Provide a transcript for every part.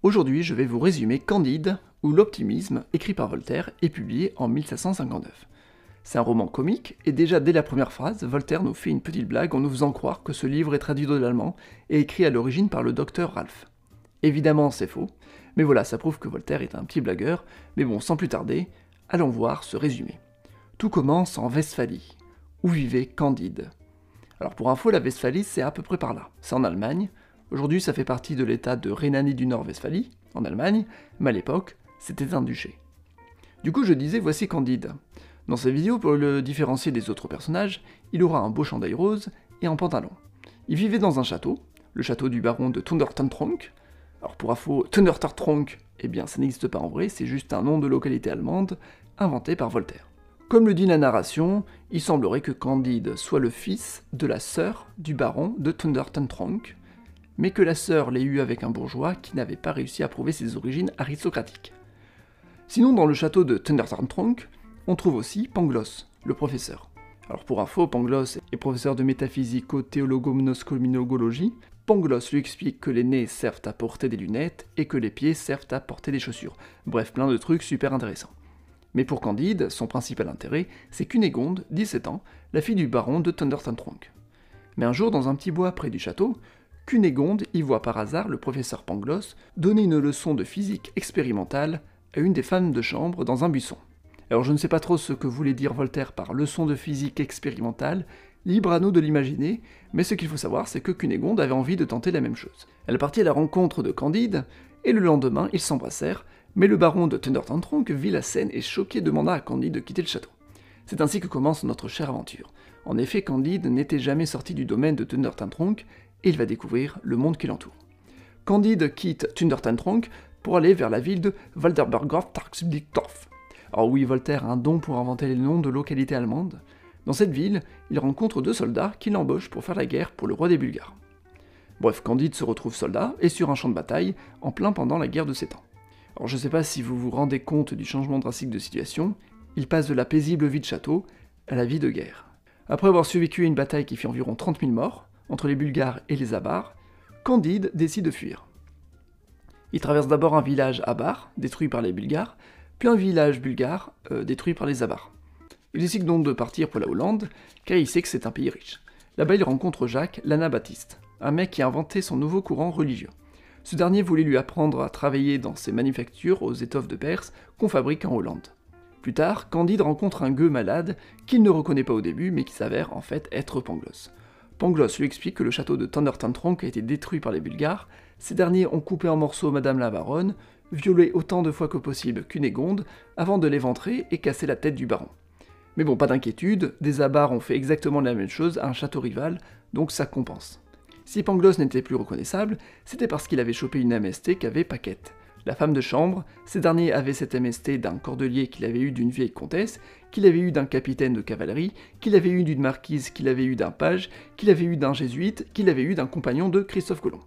Aujourd'hui, je vais vous résumer Candide, ou l'optimisme, écrit par Voltaire et publié en 1759. C'est un roman comique, et déjà dès la première phrase, Voltaire nous fait une petite blague en nous faisant croire que ce livre est traduit de l'allemand et écrit à l'origine par le docteur Ralph. Évidemment, c'est faux, mais voilà, ça prouve que Voltaire est un petit blagueur, mais bon, sans plus tarder, allons voir ce résumé. Tout commence en Westphalie, où vivait Candide. Alors pour info, la Westphalie, c'est à peu près par là, c'est en Allemagne. Aujourd'hui, ça fait partie de l'état de Rhénanie du Nord-Westphalie, en Allemagne, mais à l'époque, c'était un duché. Du coup, je disais, voici Candide. Dans cette vidéo, pour le différencier des autres personnages, il aura un beau chandail rose et un pantalon. Il vivait dans un château, le château du baron de Thundertantronckh. Alors pour info, Thundertantronckh, eh bien ça n'existe pas en vrai, c'est juste un nom de localité allemande inventé par Voltaire. Comme le dit la narration, il semblerait que Candide soit le fils de la sœur du baron de Thundertantronckh, mais que la sœur l'ait eu avec un bourgeois qui n'avait pas réussi à prouver ses origines aristocratiques. Sinon, dans le château de Thundertantronckh, on trouve aussi Pangloss, le professeur. Alors pour info, Pangloss est professeur de métaphysico-théologomnoscominologie. Pangloss lui explique que les nez servent à porter des lunettes et que les pieds servent à porter des chaussures. Bref, plein de trucs super intéressants. Mais pour Candide, son principal intérêt, c'est Cunégonde, 17 ans, la fille du baron de Thundertantronckh. Mais un jour, dans un petit bois près du château, Cunégonde y voit par hasard le professeur Pangloss donner une leçon de physique expérimentale à une des femmes de chambre dans un buisson. Alors je ne sais pas trop ce que voulait dire Voltaire par leçon de physique expérimentale, libre à nous de l'imaginer, mais ce qu'il faut savoir c'est que Cunégonde avait envie de tenter la même chose. Elle partit à la rencontre de Candide, et le lendemain ils s'embrassèrent, mais le baron de Thundertantronckh vit la scène et choqué demanda à Candide de quitter le château. C'est ainsi que commence notre chère aventure. En effet, Candide n'était jamais sorti du domaine de Thundertantronckh, et il va découvrir le monde qui l'entoure. Candide quitte Thundertantronckh pour aller vers la ville de Walderbergorf-Taxblichdorf. Alors oui, Voltaire a un don pour inventer les noms de localités allemandes. Dans cette ville, il rencontre deux soldats qui l'embauchent pour faire la guerre pour le roi des Bulgares. Bref, Candide se retrouve soldat et sur un champ de bataille, en plein pendant la guerre de 7 ans. Alors je sais pas si vous vous rendez compte du changement drastique de situation, il passe de la paisible vie de château à la vie de guerre. Après avoir survécu à une bataille qui fit environ 30 000 morts, entre les Bulgares et les Avars, Candide décide de fuir. Il traverse d'abord un village avar, détruit par les Bulgares, puis un village bulgare, détruit par les Avars. Il décide donc de partir pour la Hollande, car il sait que c'est un pays riche. Là-bas, il rencontre Jacques l'Anabaptiste, un mec qui a inventé son nouveau courant religieux. Ce dernier voulait lui apprendre à travailler dans ses manufactures aux étoffes de Perse qu'on fabrique en Hollande. Plus tard, Candide rencontre un gueux malade qu'il ne reconnaît pas au début, mais qui s'avère en fait être Pangloss. Pangloss lui explique que le château de Thundertantronckh a été détruit par les Bulgares, ces derniers ont coupé en morceaux Madame la Baronne, violé autant de fois que possible Cunégonde, avant de l'éventrer et casser la tête du baron. Mais bon, pas d'inquiétude, des Avars ont fait exactement la même chose à un château rival, donc ça compense. Si Pangloss n'était plus reconnaissable, c'était parce qu'il avait chopé une MST qu'avait Paquette. La femme de chambre, ces derniers avaient cette MST d'un cordelier qu'il avait eu d'une vieille comtesse, qu'il avait eu d'un capitaine de cavalerie, qu'il avait eu d'une marquise, qu'il avait eu d'un page, qu'il avait eu d'un jésuite, qu'il avait eu d'un compagnon de Christophe Colomb.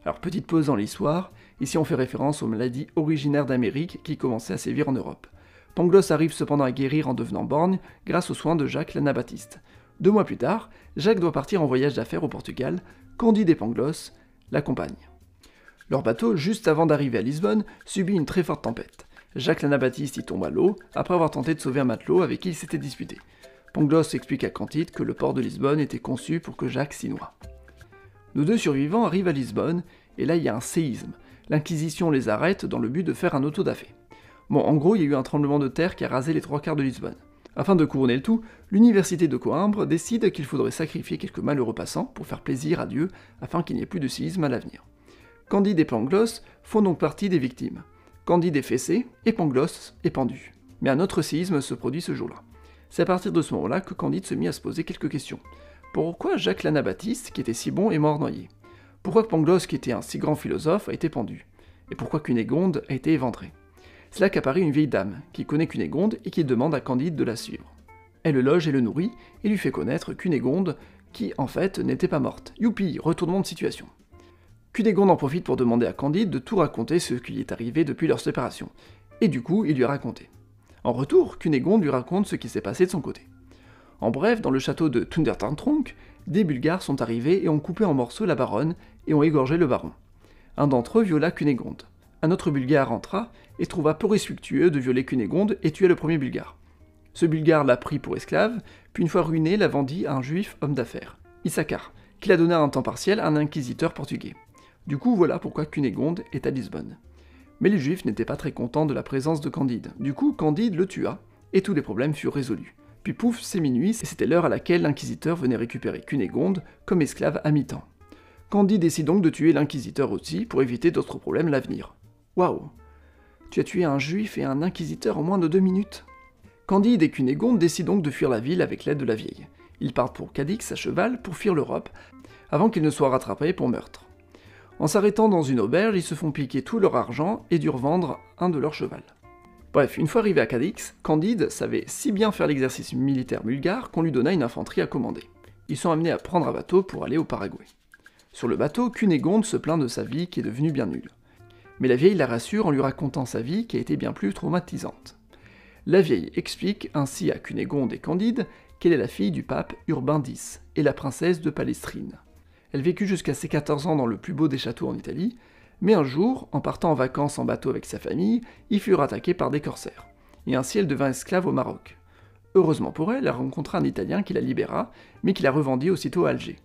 Alors petite pause dans l'histoire, ici on fait référence aux maladies originaires d'Amérique qui commençaient à sévir en Europe. Pangloss arrive cependant à guérir en devenant borgne grâce aux soins de Jacques l'Anabaptiste. 2 mois plus tard, Jacques doit partir en voyage d'affaires au Portugal, Candide et Pangloss l'accompagnent. Leur bateau, juste avant d'arriver à Lisbonne, subit une très forte tempête. Jacques l'Anabaptiste y tombe à l'eau, après avoir tenté de sauver un matelot avec qui il s'était disputé. Pangloss explique à Candide que le port de Lisbonne était conçu pour que Jacques s'y noie. Nos deux survivants arrivent à Lisbonne, et là il y a un séisme. L'Inquisition les arrête dans le but de faire un auto-da-fé. Bon, en gros, il y a eu un tremblement de terre qui a rasé les 3/4 de Lisbonne. Afin de couronner le tout, l'université de Coimbra décide qu'il faudrait sacrifier quelques malheureux passants pour faire plaisir à Dieu, afin qu'il n'y ait plus de séisme à l'avenir. Candide et Pangloss font donc partie des victimes. Candide est fessé, et Pangloss est pendu. Mais un autre séisme se produit ce jour-là. C'est à partir de ce moment-là que Candide se mit à se poser quelques questions. Pourquoi Jacques l'Anabaptiste, qui était si bon, est mort noyé? Pourquoi Pangloss, qui était un si grand philosophe, a été pendu? Et pourquoi Cunégonde a été éventrée? C'est là qu'apparaît une vieille dame, qui connaît Cunégonde et qui demande à Candide de la suivre. Elle le loge et le nourrit, et lui fait connaître Cunégonde, qui en fait n'était pas morte. Youpi, retournement de situation. Cunégonde en profite pour demander à Candide de tout raconter ce qui lui est arrivé depuis leur séparation, et du coup il lui a raconté. En retour, Cunégonde lui raconte ce qui s'est passé de son côté. En bref, dans le château de Thundertantronckh, des Bulgares sont arrivés et ont coupé en morceaux la baronne et ont égorgé le baron. Un d'entre eux viola Cunégonde. un autre Bulgare entra et trouva peu respectueux de violer Cunégonde et tua le premier Bulgare. Ce Bulgare l'a pris pour esclave, puis une fois ruiné, la vendit à un juif homme d'affaires, Issachar, qui la donna à un temps partiel à un inquisiteur portugais. Du coup, voilà pourquoi Cunégonde est à Lisbonne. Mais les juifs n'étaient pas très contents de la présence de Candide. Du coup, Candide le tua, et tous les problèmes furent résolus. Puis pouf, c'est minuit, et c'était l'heure à laquelle l'inquisiteur venait récupérer Cunégonde comme esclave à mi-temps. Candide décide donc de tuer l'inquisiteur aussi, pour éviter d'autres problèmes à l'avenir. Waouh! Tu as tué un juif et un inquisiteur en moins de 2 minutes? Candide et Cunégonde décident donc de fuir la ville avec l'aide de la vieille. Ils partent pour Cadix à cheval pour fuir l'Europe, avant qu'ils ne soient rattrapés pour meurtre. En s'arrêtant dans une auberge, ils se font piquer tout leur argent et durent vendre un de leurs chevals. Bref, une fois arrivé à Cadix, Candide savait si bien faire l'exercice militaire bulgare qu'on lui donna une infanterie à commander. Ils sont amenés à prendre un bateau pour aller au Paraguay. Sur le bateau, Cunégonde se plaint de sa vie qui est devenue bien nulle. Mais la vieille la rassure en lui racontant sa vie qui a été bien plus traumatisante. La vieille explique ainsi à Cunégonde et Candide qu'elle est la fille du pape Urbain X et la princesse de Palestrine. Elle vécut jusqu'à ses 14 ans dans le plus beau des châteaux en Italie, mais un jour, en partant en vacances en bateau avec sa famille, ils furent attaqués par des corsaires, et ainsi elle devint esclave au Maroc. Heureusement pour elle, elle rencontra un Italien qui la libéra, mais qui la revendit aussitôt à Alger.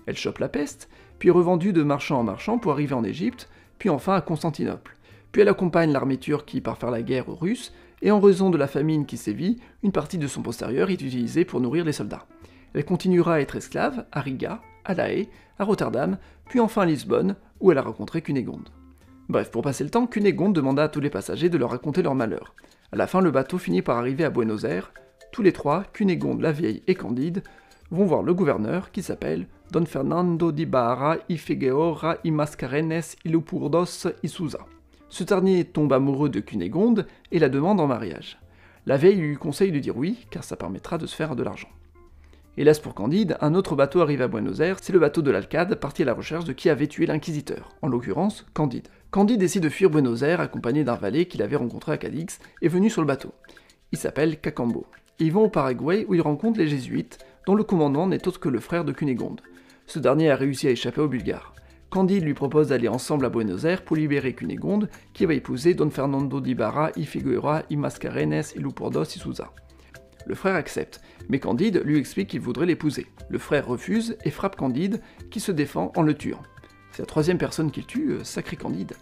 Elle chope la peste, puis est revendue de marchand en marchand pour arriver en Égypte, puis enfin à Constantinople. Puis elle accompagne l'armée turque qui part faire la guerre aux Russes, et en raison de la famine qui sévit, une partie de son postérieur est utilisée pour nourrir les soldats. Elle continuera à être esclave à Riga, à La Haye, à Rotterdam, puis enfin à Lisbonne, où elle a rencontré Cunégonde. Bref, pour passer le temps, Cunégonde demanda à tous les passagers de leur raconter leur malheur. À la fin, le bateau finit par arriver à Buenos Aires. Tous les trois, Cunégonde, la vieille et Candide, vont voir le gouverneur qui s'appelle Don Fernando d'Ibarra y Figueroa y Mascarenes y Leopoldos y Souza. Ce dernier tombe amoureux de Cunégonde et la demande en mariage. La vieille lui conseille de dire oui, car ça permettra de se faire de l'argent. Hélas pour Candide, un autre bateau arrive à Buenos Aires, c'est le bateau de l'Alcade, parti à la recherche de qui avait tué l'inquisiteur, en l'occurrence Candide. Candide décide de fuir Buenos Aires accompagné d'un valet qu'il avait rencontré à Cadix et venu sur le bateau. Il s'appelle Cacambo. Ils vont au Paraguay où ils rencontrent les jésuites, dont le commandant n'est autre que le frère de Cunégonde. Ce dernier a réussi à échapper aux Bulgares. Candide lui propose d'aller ensemble à Buenos Aires pour libérer Cunégonde, qui va épouser Don Fernando d'Ibarra y Figueroa y Mascarenes y Leopoldos y Souza. Le frère accepte, mais Candide lui explique qu'il voudrait l'épouser. Le frère refuse et frappe Candide, qui se défend en le tuant. C'est la troisième personne qu'il tue, sacré Candide.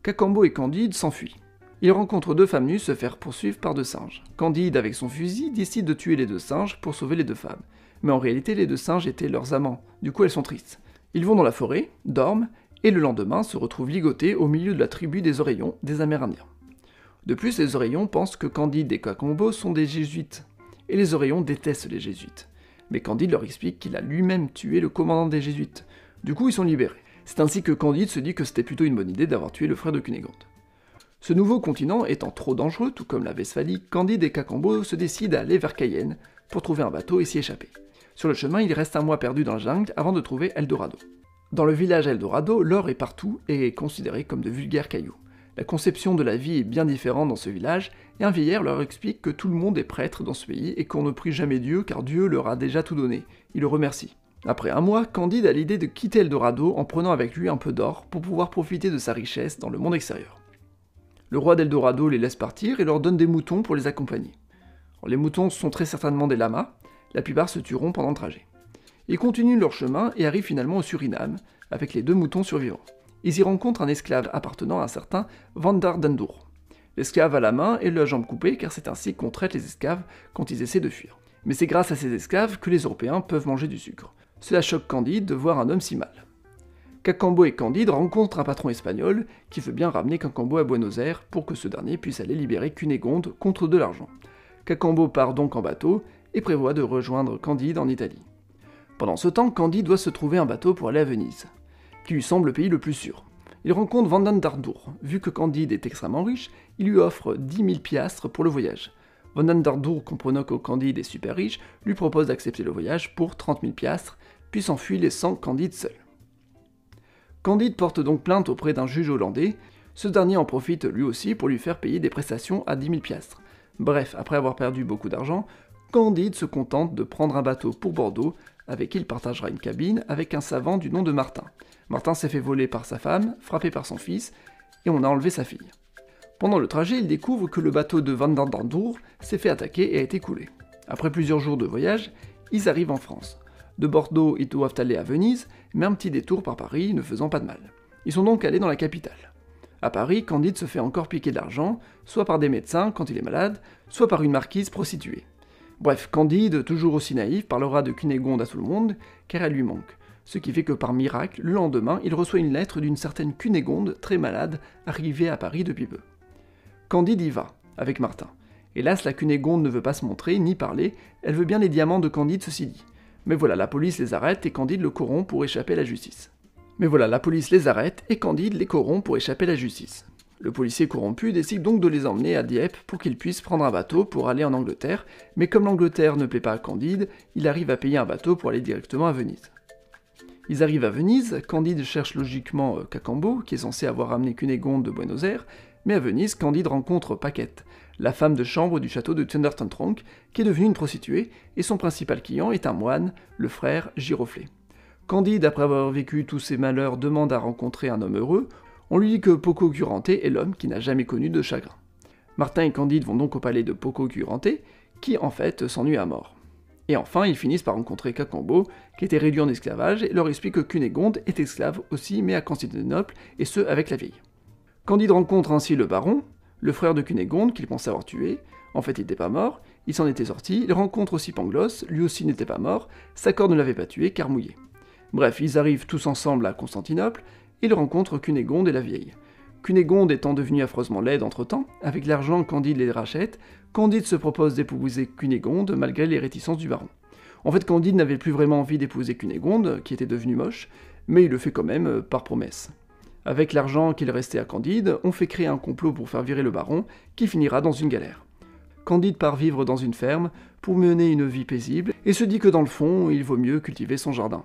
Cacambo et Candide s'enfuient. Ils rencontrent deux femmes nues se faire poursuivre par deux singes. Candide, avec son fusil, décide de tuer les deux singes pour sauver les deux femmes. Mais en réalité, les deux singes étaient leurs amants, du coup elles sont tristes. Ils vont dans la forêt, dorment, et le lendemain se retrouvent ligotés au milieu de la tribu des Oreillons, des Amérindiens. De plus, les Oreillons pensent que Candide et Cacambo sont des jésuites, et les Oreillons détestent les jésuites. Mais Candide leur explique qu'il a lui-même tué le commandant des jésuites. Du coup, ils sont libérés. C'est ainsi que Candide se dit que c'était plutôt une bonne idée d'avoir tué le frère de Cunégonde. Ce nouveau continent étant trop dangereux, tout comme la Westphalie, Candide et Cacambo se décident à aller vers Cayenne pour trouver un bateau et s'y échapper. Sur le chemin, il reste un mois perdu dans la jungle avant de trouver Eldorado. Dans le village Eldorado, l'or est partout et est considéré comme de vulgaires cailloux. La conception de la vie est bien différente dans ce village, et un vieillard leur explique que tout le monde est prêtre dans ce pays et qu'on ne prie jamais Dieu car Dieu leur a déjà tout donné. Il le remercie. Après un mois, Candide a l'idée de quitter Eldorado en prenant avec lui un peu d'or pour pouvoir profiter de sa richesse dans le monde extérieur. Le roi d'Eldorado les laisse partir et leur donne des moutons pour les accompagner. Alors, les moutons sont très certainement des lamas, la plupart se tueront pendant le trajet. Ils continuent leur chemin et arrivent finalement au Suriname, avec les deux moutons survivants. Ils y rencontrent un esclave appartenant à un certain Vandardendour. L'esclave a la main et la jambe coupée car c'est ainsi qu'on traite les esclaves quand ils essaient de fuir. Mais c'est grâce à ces esclaves que les Européens peuvent manger du sucre. Cela choque Candide de voir un homme si mal. Cacambo et Candide rencontrent un patron espagnol qui veut bien ramener Cacambo à Buenos Aires pour que ce dernier puisse aller libérer Cunégonde contre de l'argent. Cacambo part donc en bateau et prévoit de rejoindre Candide en Italie. Pendant ce temps, Candide doit se trouver un bateau pour aller à Venise, qui lui semble le pays le plus sûr. Il rencontre Vandardendour. Vu que Candide est extrêmement riche, il lui offre 10 000 piastres pour le voyage. Vandardendour, comprenant que Candide est super riche, lui propose d'accepter le voyage pour 30 000 piastres, puis s'enfuit laissant Candide seul. Candide porte donc plainte auprès d'un juge hollandais, ce dernier en profite lui aussi pour lui faire payer des prestations à 10 000 piastres. Bref, après avoir perdu beaucoup d'argent, Candide se contente de prendre un bateau pour Bordeaux, avec qui il partagera une cabine avec un savant du nom de Martin. Martin s'est fait voler par sa femme, frappé par son fils, et on a enlevé sa fille. Pendant le trajet, il découvre que le bateau de Van der Dandour s'est fait attaquer et a été coulé. Après plusieurs jours de voyage, ils arrivent en France. De Bordeaux, ils doivent aller à Venise, mais un petit détour par Paris ne faisant pas de mal. Ils sont donc allés dans la capitale. À Paris, Candide se fait encore piquer de l'argent, soit par des médecins quand il est malade, soit par une marquise prostituée. Bref, Candide, toujours aussi naïf, parlera de Cunégonde à tout le monde, car elle lui manque. Ce qui fait que par miracle, le lendemain, il reçoit une lettre d'une certaine Cunégonde, très malade, arrivée à Paris depuis peu. Candide y va, avec Martin. Hélas, la Cunégonde ne veut pas se montrer, ni parler, elle veut bien les diamants de Candide, ceci dit. Mais voilà, la police les arrête et Candide le corrompt pour échapper à la justice. Le policier corrompu décide donc de les emmener à Dieppe pour qu'ils puissent prendre un bateau pour aller en Angleterre, mais comme l'Angleterre ne plaît pas à Candide, il arrive à payer un bateau pour aller directement à Venise. Ils arrivent à Venise, Candide cherche logiquement Cacambo, qui est censé avoir amené Cunégonde de Buenos Aires, mais à Venise, Candide rencontre Paquette, la femme de chambre du château de Thundertentronckh, qui est devenue une prostituée, et son principal client est un moine, le frère Giroflée. Candide, après avoir vécu tous ses malheurs, demande à rencontrer un homme heureux. On lui dit que Pococurante est l'homme qui n'a jamais connu de chagrin. Martin et Candide vont donc au palais de Pococurante, qui en fait s'ennuie à mort. Et enfin, ils finissent par rencontrer Cacambo, qui était réduit en esclavage, et leur explique que Cunégonde est esclave aussi, mais à Constantinople, et ce, avec la vieille. Candide rencontre ainsi le baron, le frère de Cunégonde, qu'il pensait avoir tué. En fait, il n'était pas mort, il s'en était sorti. Il rencontre aussi Pangloss, lui aussi n'était pas mort, sa corde ne l'avait pas tué, car mouillé. Bref, ils arrivent tous ensemble à Constantinople, et ils rencontrent Cunégonde et la vieille. Cunégonde étant devenue affreusement laide entre-temps, avec l'argent Candide les rachète, Candide se propose d'épouser Cunégonde malgré les réticences du baron. En fait, Candide n'avait plus vraiment envie d'épouser Cunégonde, qui était devenue moche, mais il le fait quand même par promesse. Avec l'argent qu'il restait à Candide, on fait créer un complot pour faire virer le baron, qui finira dans une galère. Candide part vivre dans une ferme pour mener une vie paisible, et se dit que dans le fond, il vaut mieux cultiver son jardin.